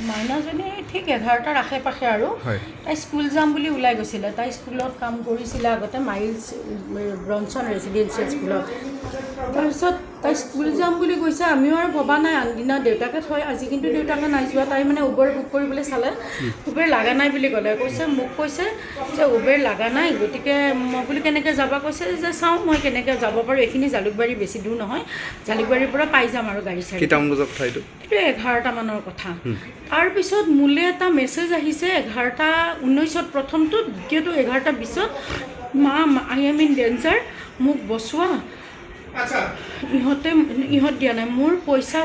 মাইনাজনী ঠিক 11টাৰ আশে পাশে আৰু তাই স্কুল যাম বুলি ওলাই গৈছিলে তাই স্কুলত কাম কৰিছিলে আগতে মাইলছ ব্ৰনছন ৰেচিডেঞ্চিয়েল স্কুলত তাৰপিছত তাই স্কুল যাম বুলি কৈছে আমিও আৰু ভবা নাই আনদিনা দেউতাকে থয় আজি কিন্তু দেউতাকে নাই যোৱা তাই মানে উবেৰ বুক কৰিবলৈ চালে উবেৰ লগা নাই বুলি ক'লে কৈছে মোক কৈছে যে উবেৰ লগা নাই গতিকে মই বুলি কেনেকৈ যাবা কৈছে যে চাওঁ মই কেনেকৈ যাব পাৰোঁ এইখিনি জালুকবাৰী বেছি দূৰ নহয় জালুকবাৰীৰ পৰা পাই যাম আৰু গাড়ী চাড়ী কেইটামান বজাত কথা এইটো 11টামানৰ কথা তাৰপিছত মোলৈ এটা মেছেজ আহিছে 11:19 প্ৰথমটো দ্বিতীয়টো 11:20 মা আই এম ইন ডেঞ্জাৰ মোক বচোৱা ইহঁত দিয়া নাই মোৰ পইচা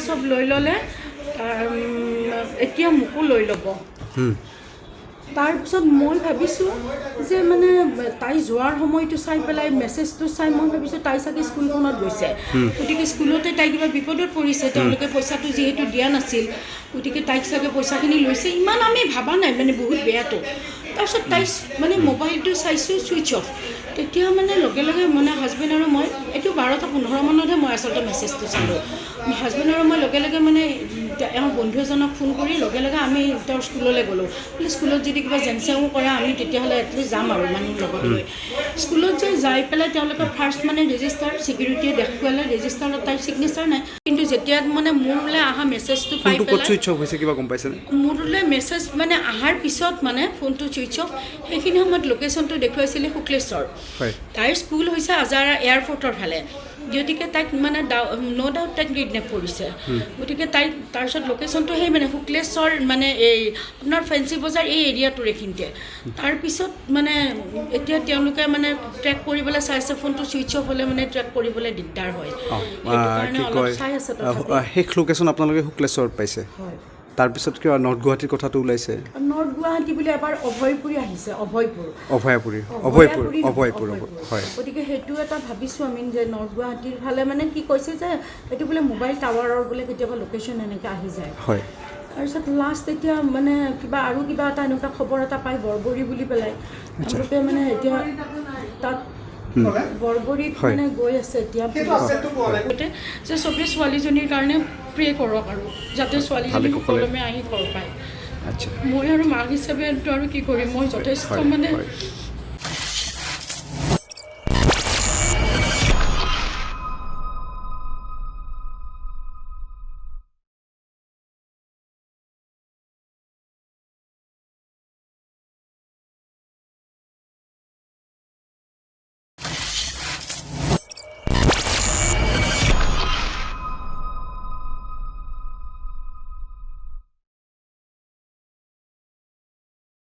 চব লৈ ল'লে এতিয়া মোকো লৈ ল'ব তাৰপিছত মই ভাবিছোঁ যে মানে তাই যোৱাৰ সময়টো চাই পেলাই মেছেজটো চাই মই ভাবিছোঁ তাই চাগে স্কুলখনত গৈছে গতিকে স্কুলতে তাই কিবা বিপদত পৰিছে তেওঁলোকে পইচাটো যিহেতু দিয়া নাছিল গতিকে তাইক চাগে পইচাখিনি লৈছে ইমান আমি ভাবা নাই মানে বহুত বেয়াটো তাৰপিছত তাই মানে মোবাইলটো চাইছোঁ ছুইচ অফ তেতিয়া মানে লগে লগে মানে হাজবেণ্ড আৰু মই এইটো 12:15 মানতহে মই আচলতে মেছেজটো চালোঁ হাজবেণ্ড আৰু মই লগে লগে মানে এওঁ বন্ধু এজনক ফোন কৰি লগে লগে আমি তেওঁৰ স্কুললৈ গ'লোঁ বোলে স্কুলত যদি কিবা জেনচেও কৰে আমি তেতিয়াহ'লে এটলিষ্ট যাম আৰু মানুহ লগত লৈ স্কুলত যে যাই পেলাই তেওঁলোকে ফাৰ্ষ্ট মানে ৰেজিষ্টাৰ চিকিউৰিটিয়ে দেখুৱালে ৰেজিষ্টাৰত তাইৰ ছিগনেচাৰ নাই কিন্তু যেতিয়া মানে মোৰলৈ অহা মেছেজটো পাই পেলাই ছুইচ অফ হৈছে কিবা গম পাইছেনে মোৰলৈ মেছেজ মানে অহাৰ পিছত মানে ফোনটো ছুইচ অফ সেইখিনি সময়ত লোকেশ্যনটো দেখুৱাইছিলে শুক্লেশ্বৰ তাইৰ স্কুল হৈছে আজাৰা এয়াৰপৰ্টৰ ফালে গতিকে তাইক মানে ন' ডাউট তাইক কিডনেপ কৰিছে গতিকে তাইক তাৰপিছত লোকেশ্যনটো সেই মানে শুক্লেশ্বৰ মানে এই আপোনাৰ ফেঞ্চি বজাৰ এই এৰিয়াটোৰ এইখিনিতে তাৰপিছত মানে এতিয়া তেওঁলোকে মানে ট্ৰেক কৰিবলৈ চাইছে ফোনটো ছুইচ অফ হ'লে মানে ট্ৰেক কৰিবলৈ দিগদাৰ হয় শেষ লোকেশ্যন আপোনালোকে শুক্লেশ্বৰত পাইছে তাৰপিছত কিবা নৰ্থ গুৱাহাটীৰ কথাটো ওলাইছে নৰ্থ গুৱাহাটী বুলি এবাৰ অভয়পুৰী আহিছে অভয়পুৰ হয় গতিকে সেইটো এটা ভাবিছোঁ আমি যে নৰ্থ গুৱাহাটীৰ ফালে মানে কি কৈছে যে এইটো বোলে মোবাইল টাৱাৰৰ বোলে কেতিয়াবা লোকেশ্যন এনেকৈ আহি যায় হয় তাৰপিছত লাষ্ট এতিয়া মানে কিবা এটা এনেকুৱা খবৰ এটা পাই বৰবৰী বুলি পেলাই তেওঁলোকে মানে এতিয়া তাত বৰবৰীত মানে গৈ আছে এতিয়া যে চবেই ছোৱালীজনীৰ কাৰণে প্ৰে কৰক আৰু যাতে ছোৱালীজনী সুকলমে আহি ঘৰ পায় মই আৰু মাক হিচাপে আৰু কি কৰিম মই যথেষ্ট মানে